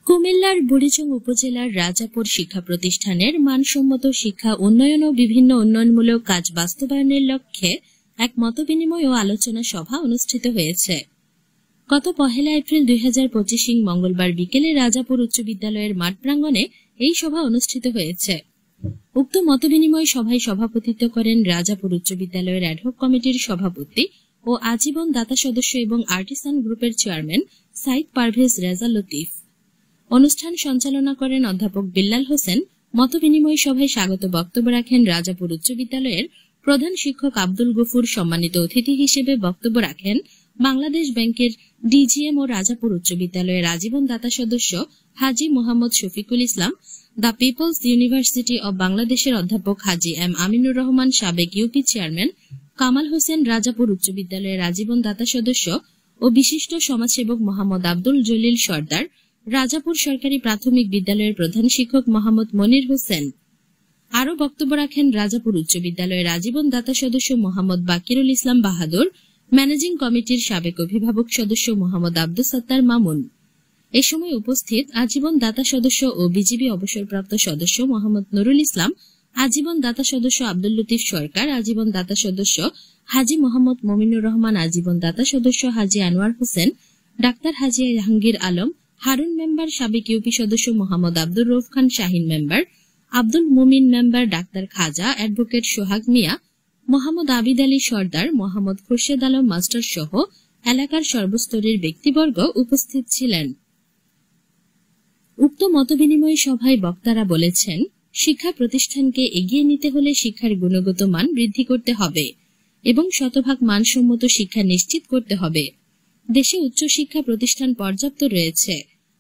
কুমিল্লার বুড়িচং উপজেলার রাজাপুর শিক্ষা প্রতিষ্ঠানের মানসম্মত শিক্ষা উন্নয়ন ও বিভিন্ন উন্নয়নমূলক কাজ বাস্তবায়নের লক্ষ্যে এক মতবিনিময় ও আলোচনা সভা অনুষ্ঠিত হয়েছে। গত 1 এপ্রিল 2025 মঙ্গলবার বিকেলে রাজাপুর উচ্চ বিদ্যালয়ের মাঠ প্রাঙ্গণে এই সভা অনুষ্ঠিত হয়েছে। উক্ত মতবিনিময় সভায় সভাপতিত্ব করেন রাজাপুর উচ্চ বিদ্যালয়ের অ্যাডহক কমিটির সভাপতি ও আজীবন দাতা সদস্য এবং আর্টিসান গ্রুপের চেয়ারম্যান সাইদ পারভেজ রেজা লতিফ। অনুষ্ঠান সঞ্চালনা করেন অধ্যাপক বিল্লাল হোসেন। মতবিনিময় সভায় স্বাগত বক্তব্য রাখেন রাজাপুর উচ্চ বিদ্যালয়ের প্রধান শিক্ষক আব্দুল গফুর। সম্মানিত অতিথি হিসেবে বক্তব্য রাখেন বাংলাদেশ ব্যাংকের ডিজিএম ও রাজাপুর উচ্চ বিদ্যালয়ের আজীবন দাতা সদস্য Haji Mohammad Shafiqul Islam. The people's university of বাংলাদেশের অধ্যাপক হাজী এম আমিনুর রহমান, সাবেক ইউপি চেয়ারম্যান কামাল হোসেন, রাজাপুর উচ্চ বিদ্যালয়ের আজীবন দাতা সদস্য ও বিশিষ্ট সমাজসেবক মোহাম্মদ আব্দুল জলিল সর্দার, রাজাপুর সরকারি প্রাথমিক বিদ্যালয়ের প্রধান শিক্ষক মোহাম্মদ মনির হোসেন। আরও বক্তব্য রাখেন রাজাপুর উচ্চ বিদ্যালয়ের আজীবন দাতা সদস্য মোহাম্মদ বাকিরুল ইসলাম বাহাদুর, ম্যানেজিং কমিটির সাবেক অভিভাবক সদস্য মোহাম্মদ আব্দুস সাত্তার মামুন। এ সময় উপস্থিত আজীবন দাতা সদস্য ও বিজিবি অবসরপ্রাপ্ত সদস্য মোহাম্মদ নুরুল ইসলাম, আজীবন দাতা সদস্য আব্দুল লতিফ সরকার, আজীবন দাতা সদস্য হাজী মোহাম্মদ মমিনুর রহমান, আজীবন দাতা সদস্য হাজী আনোয়ার হোসেন, ডাক্তার হাজী জাহাঙ্গীর আলম, হারুন মেম্বার, সাবেক ইউপি সদস্য মোহাম্মদ আব্দুর রউফ খান শাহিন মেম্বার, আব্দুল মুমিন মেম্বার, ডাক্তার খাজা, অ্যাডভোকেট সোহাগ মিয়া, মোহাম্মদ আবিদ আলী সর্দার, মোহাম্মদ খুরশেদ আলম মাস্টার সহ এলাকার সর্বস্তরের ব্যক্তিবর্গ উপস্থিত ছিলেন। উক্ত মতবিনিময় সভায় বক্তারা বলেছেন, শিক্ষা প্রতিষ্ঠানকে এগিয়ে নিতে হলে শিক্ষার গুণগত মান বৃদ্ধি করতে হবে এবং শতভাগ মানসম্মত শিক্ষা নিশ্চিত করতে হবে। দেশে উচ্চ শিক্ষা প্রতিষ্ঠান পর্যাপ্ত রয়েছে,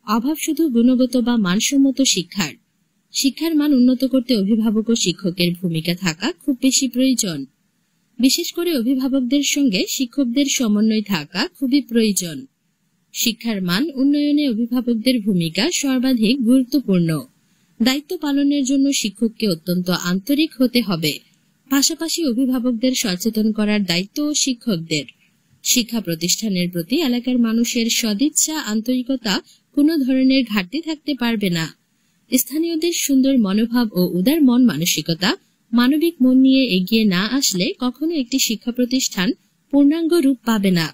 অভাব শুধু গুণগত বা মানসম্মত শিক্ষার। শিক্ষার মান উন্নত করতে অভিভাবক ও শিক্ষকের ভূমিকা থাকা খুব বেশি প্রয়োজন। বিশেষ করে অভিভাবকদের সঙ্গে শিক্ষকদের সমন্বয় থাকা খুবই প্রয়োজন। শিক্ষার মান উন্নয়নে অভিভাবকদের ভূমিকা সর্বাধিক গুরুত্বপূর্ণ। দায়িত্ব পালনের জন্য শিক্ষককে অত্যন্ত আন্তরিক হতে হবে। পাশাপাশি অভিভাবকদের সচেতন করার দায়িত্ব ও শিক্ষকদের। শিক্ষা প্রতিষ্ঠানের প্রতি এলাকার মানুষের সদিচ্ছা, আন্তরিকতা কোনো ধরনের ঘাটতি থাকতে পারবে না। স্থানীয়দের সুন্দর মনোভাব ও উদার মন মানসিকতা, মানবিক মন নিয়ে এগিয়ে না আসলে কখনো একটি শিক্ষা প্রতিষ্ঠান পূর্ণাঙ্গ রূপ পাবে না।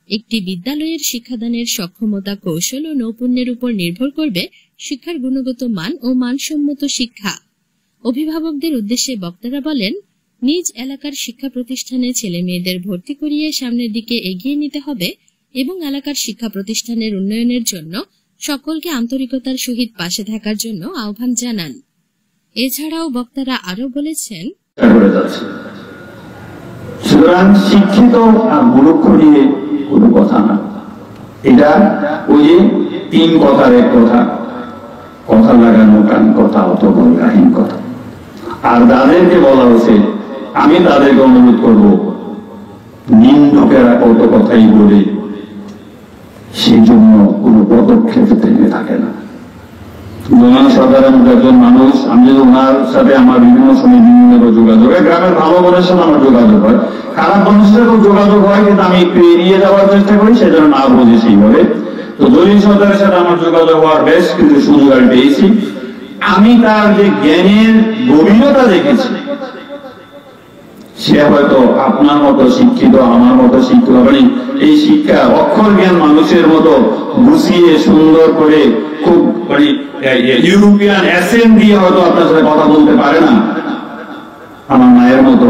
একটি বিদ্যালয়ের শিক্ষাদানের সক্ষমতা, কৌশল ও নৈপুণ্যের উপর নির্ভর করবে শিক্ষার গুণগত মান ও মানসম্মত শিক্ষা। অভিভাবকদের উদ্দেশ্যে বক্তারা বলেন, নিজ এলাকার শিক্ষা প্রতিষ্ঠানে ছেলে মেয়েদের ভর্তি করিয়ে সামনের দিকে এগিয়ে নিতে হবে এবং এলাকার শিক্ষা প্রতিষ্ঠানের উন্নয়নের জন্য সকলকে আন্তরিকতার সহিত পাশে থাকার জন্য আহ্বান জানান। এছাড়াও বক্তারা আরো বলেছেন, সুতরাং শিক্ষিত আর মূর্খ নিয়ে কোনো কথা না। এটা ওই যে 3 কথার এক কথা, কথা লাগানো কান কথা, অতঃপর কাহিন কথা। আর তাদেরকে বলা হচ্ছে, আমি তাদেরকে অনুরোধ করবো, নিম্নকেরা কত কথাই বলে সেই জন্য কোনো পদক্ষেপ থেকে থাকে না। ওনার সাধারণ একজন মানুষ, আমি ওনার সাথে আমার বিভিন্ন সময় বিভিন্ন যোগাযোগ হয়, গ্রামের ভালো মানুষের সাথে আমার যোগাযোগ হয়, খারাপ মানুষের সাথেও যোগাযোগ হয়, কিন্তু আমি একটু এড়িয়ে যাওয়ার চেষ্টা করি, সেজন্য না বুঝে সেইভাবে। তো জলিল সরকারের সাথে আমার যোগাযোগ হওয়ার বেশ কিন্তু সুযোগ আমি পেয়েছি। আমি তার যে জ্ঞানের গভীরতা দেখেছি, সে হয়তো আপনার মতো শিক্ষিত, আমার মতো শিক্ষিত মানে এই শিক্ষা অক্ষর জ্ঞান মানুষের মতো গুছিয়ে সুন্দর করে খুব মানে ইউরোপিয়ান অ্যাসেন্ট দিয়ে হয়তো আপনার সাথে কথা বলতে পারে না আমার মায়ের মতো,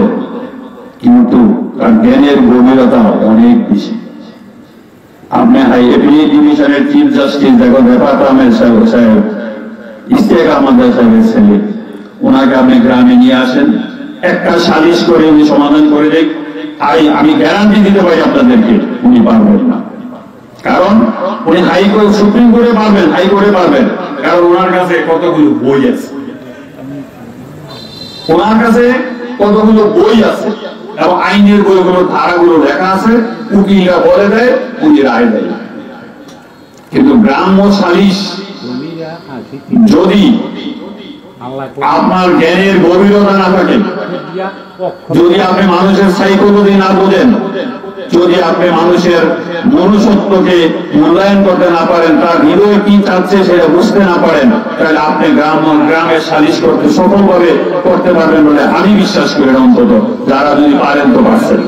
কিন্তু তার জ্ঞানের গভীরতা অনেক বেশি। আপনি হাইএপিএ ডিভিশনের চিফ জাস্টিস দেখো রেফাত আহমেদ সাহেব, ইশতিয়াক আহমদ সাহেবের ছেলে, ওনাকে আপনি গ্রামে নিয়ে আসেন, একটা সালিশ করে উনি সমাধান করে দেখ, আমি গ্যারান্টি দিতে পারি আপনাদেরকে উনি পারবেন না। কারণ উনি হাইকোর্ট, সুপ্রিম কোর্টে পারবেন, হাইকোর্টে পারবেন, কারণ ওনার কাছে কতগুলো বই আছে, ওনার কাছে কতগুলো বই আছে এবং আইনের বইগুলো ধারাগুলো লেখা আছে, উকিলরা বলে দেয়, উনি রায় দেয়। কিন্তু গ্রাম্য সালিশ যদি আপনার জ্ঞানের গভীরতা না থাকে, যদি আপনি মানুষের সাইকোলজি না বোঝেন, যদি আপনি মানুষের মনুষ্যত্বকে মূল্যায়ন করতে না পারেন, তার হৃদয় কি চাচ্ছে সেটা বুঝতে না পারেন, তাহলে আপনি গ্রামের সালিশ করতে সফলভাবে করতে পারবেন বলে আমি বিশ্বাস করি। অন্তত যারা যদি পারেন তো পারছেন।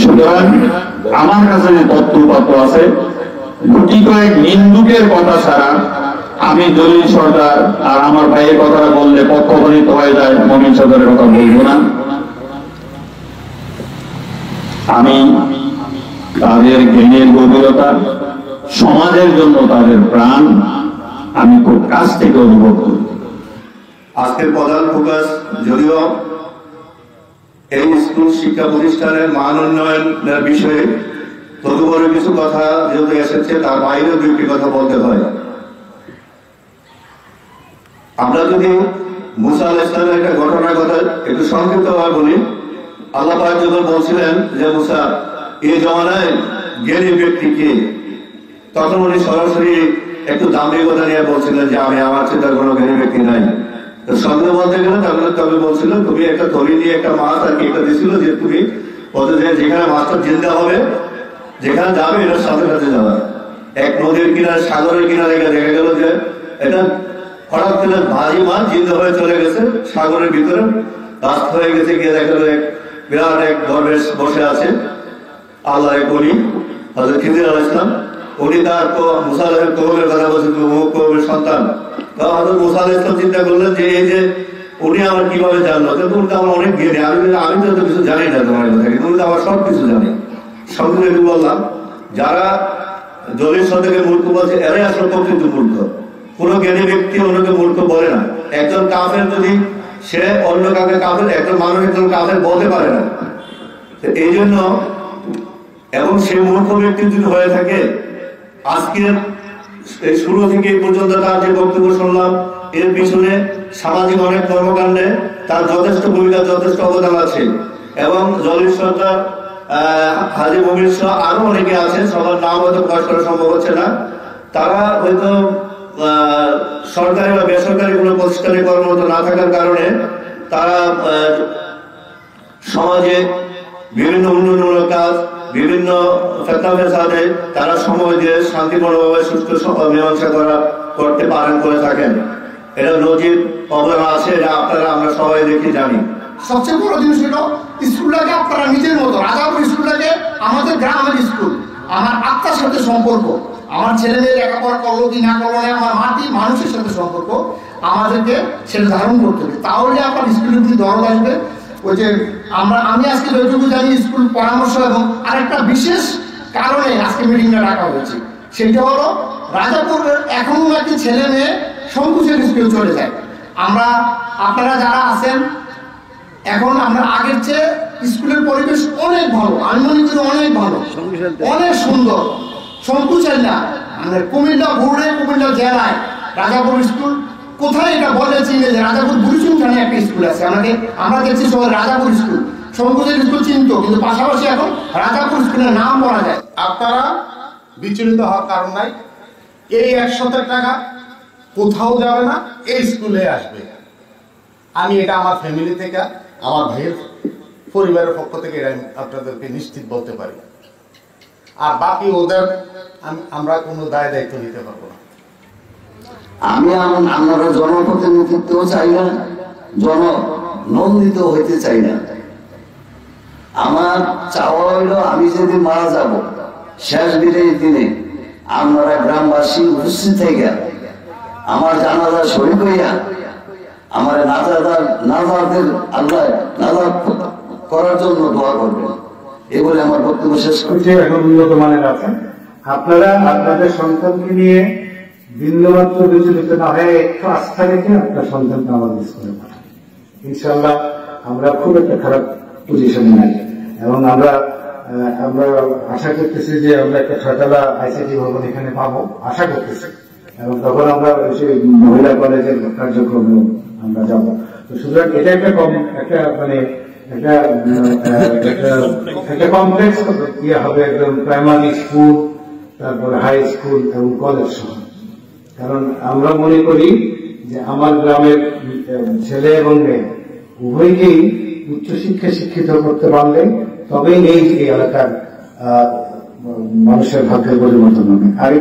সুতরাং আমার কাছে যে তথ্য আছে, গুটি কয়েক নিন্দুকের কথা ছাড়া আমি দলিল সরকার আর আমার ভাইয়ের কথাটা বললে পক্ষপাতিত হয়ে যায়, মমিন সরকারের কথা বলবো না। আমি তাদের জ্ঞানের গভীরতা, সমাজের জন্য তাদের প্রাণ আমি খুব কাছ থেকে অনুভব করি। আজকের প্রধান ফোকাস যদিও এই স্কুল শিক্ষা প্রতিষ্ঠানের মান উন্নয়নের বিষয়ে তদুপরি কিছু কথা যেহেতু এসেছে, তার বাইরেও দুটি কথা বলতে হয়। আমরা যদি মুসা আলাইহিস সালামের একটা ঘটনার কথা একটু সংক্ষিপ্তভাবে বলি। আল্লাহ পাক যখন বলছিলেন যে মুসা এই জমানায় জ্ঞানী ব্যক্তিকে, তখন উনি সরাসরি একটু দাম্ভিকতা নিয়ে বলছিলেন যে আমি আমার চেয়ে কোনো জ্ঞানী ব্যক্তি নাই। সন্দেহ বলতে গেলে তবে বলছিল তুমি একটা থলি নিয়ে একটা মাছ আর কি একটা দিছিল যে তুমি যেখানে মাছটা জিন্দা হবে, যেখানে যাবে এটার সাথে সাথে যাবে। এক নদীর কিনারে, সাগরের কিনারে দেখা গেল যে এটা হঠাৎ করে ভারী মাছ জিন্দা হয়ে চলে গেছে সাগরের ভিতরে, রাস্ত হয়ে গেছে। গিয়ে দেখা গেল বিরাট এক দরবেশ বসে আছে, আল্লাহ এক উনি হযরত খিজির আলাইহিস সালাম, উনি তার মুসা আলাইহিস কওমের কথা বলছেন, অমুক কওমের সন্তান। হযরত মুসা আলাইহিস সালাম চিন্তা করলেন যে এই যে উনি আমার কিভাবে জানলো, তুমি তো আমার অনেক জ্ঞানী, আমি তো কিছু জানি না তোমার কথা, কিন্তু তুমি তো আমার সব কিছু জানি। সঙ্গে একটু বললাম, যারা দলিল সন্দেহকে মূর্খ বলছে এরাই আসলে প্রকৃত মূর্খ। কোন জ্ঞানী ব্যক্তি অন্যকে মূর্খ বলে না। একজন কাফের যদি সে অন্য কাউকে কাফের, একজন মানুষ একজন কাফের বলতে পারে না। এই জন্য, এবং সে মূর্খ ব্যক্তি যদি হয়ে থাকে, আজকের শুরু থেকে এই পর্যন্ত তার যে বক্তব্য শুনলাম, এর পিছনে সামাজিক অনেক কর্মকাণ্ডে তার যথেষ্ট ভূমিকা, যথেষ্ট অবদান আছে। এবং জলিল সরকার, হাজী মমিন সহ আরো অনেকে আছেন, সবার নাম হয়তো প্রকাশ করা সম্ভব হচ্ছে না। তারা হয়তো সরকারি বা বেসরকারি কোনো প্রতিষ্ঠানে কর্মরত না থাকার কারণে তারা সমাজে বিভিন্ন উন্নয়নমূলক কাজ, বিভিন্ন ফেতনা ফেসাদে তারা সময় দিয়ে শান্তিপূর্ণভাবে সুস্থ মীমাংসা করতে পারেন, করে থাকেন। এটা নজির প্রবলেম আছে, এটা আপনারা আমরা সবাই দেখি জানি। সবচেয়ে বড় জিনিস হলো স্কুলটাকে আপনারা নিজের মতো, রাজাপুর স্কুলটাকে আমাদের গ্রামের স্কুল, আমার আত্মার সাথে সম্পর্ক, আমার ছেলে মেয়ে লেখাপড়া করলো কি না করলো না, আমার মাটির মানুষের সাথে সম্পর্ক, আমাদেরকে সেটা ধারণ করতে হবে। তাহলে আপনার স্কুলের প্রতি দরদ আসবে। ওই যে আমি আজকে যতটুকু জানি স্কুল পরামর্শ এবং আরেকটা বিশেষ কারণে আজকে মিটিংটা ডাকা হয়েছে, সেটা হলো রাজাপুরের এখনো নাকি ছেলে মেয়ে সংকুচের স্কুলে চলে যায়। আপনারা যারা আছেন এখন, আমরা আগের চেয়ে স্কুলের পরিবেশ অনেক ভালো, আমি মনে করি অনেক ভালো, অনেক সুন্দর। সংকুচের না, আমাদের কুমিল্লা বোর্ডে, কুমিল্লা জেলায় রাজাপুর স্কুল কোথায় এটা বলে চিনে যে রাজাপুর বুড়িচুন থানে একটা স্কুল আছে। আমরা দেখছি সবাই রাজাপুর স্কুল, সংকুচের স্কুল চিনত, কিন্তু পাশাপাশি এখন রাজাপুর স্কুলের নাম বলা যায়। আপনারা বিচলিত হওয়ার কারণ নাই। এই 100 টাকা কোথাও যাবে না, এই স্কুলে আসবে। আমি এটা আমার ফ্যামিলি থেকে, আমার ভাইয়ের পরিবারের পক্ষ থেকে এটা আপনাদেরকে নিশ্চিত বলতে পারি। আর বাকি ওদের আমরা কোনো দায় দায়িত্ব নিতে পারবো না। আমি আমরা জনপ্রতিনিধিত্ব চাই না, জননন্দিত হইতে চাই না। আমার চাওয়া হইল আমি যেদিন মারা যাব, শেষ বিদায়ের দিনে আপনারা গ্রামবাসী উপস্থিত থেকে আমার জানাজা শরীক হইয়া আমার নাজারদের আল্লাহ নাজার করার জন্য দোয়া করবেন। এই বলে আমার বক্তব্য শেষ করছি। এখন উন্নত মানের আছেন আপনারা, আপনাদের সন্তানকে নিয়ে বিন্দুমাত্র বিচলিত না হয়ে একটু আস্থা রেখে আপনার সন্তানকে আমাদের স্কুলে পাঠান। ইনশাল্লাহ আমরা খুব একটা খারাপ পজিশনে নাই, এবং আমরা আশা করতেছি যে আমরা একটা ছয়তলা আইসিটি ভবন এখানে পাবো, আশা করতেছি। এবং তখন আমরা সেই মহিলা কলেজের কার্যক্রমে আমরা যাব। তো সুতরাং এটা একটা কমপ্লেক্স ইয়ে হবে, একদম প্রাইমারি স্কুল, তারপরে হাই স্কুল এবং কলেজ সহ। কারণ আমরা মনে করি যে আমার গ্রামের ছেলে এবং মেয়ে উভয়কেই উচ্চশিক্ষায় শিক্ষিত করতে পারলে তবেই এই এলাকার মানুষের ভাগ্যের পরিবর্তন হবে। আর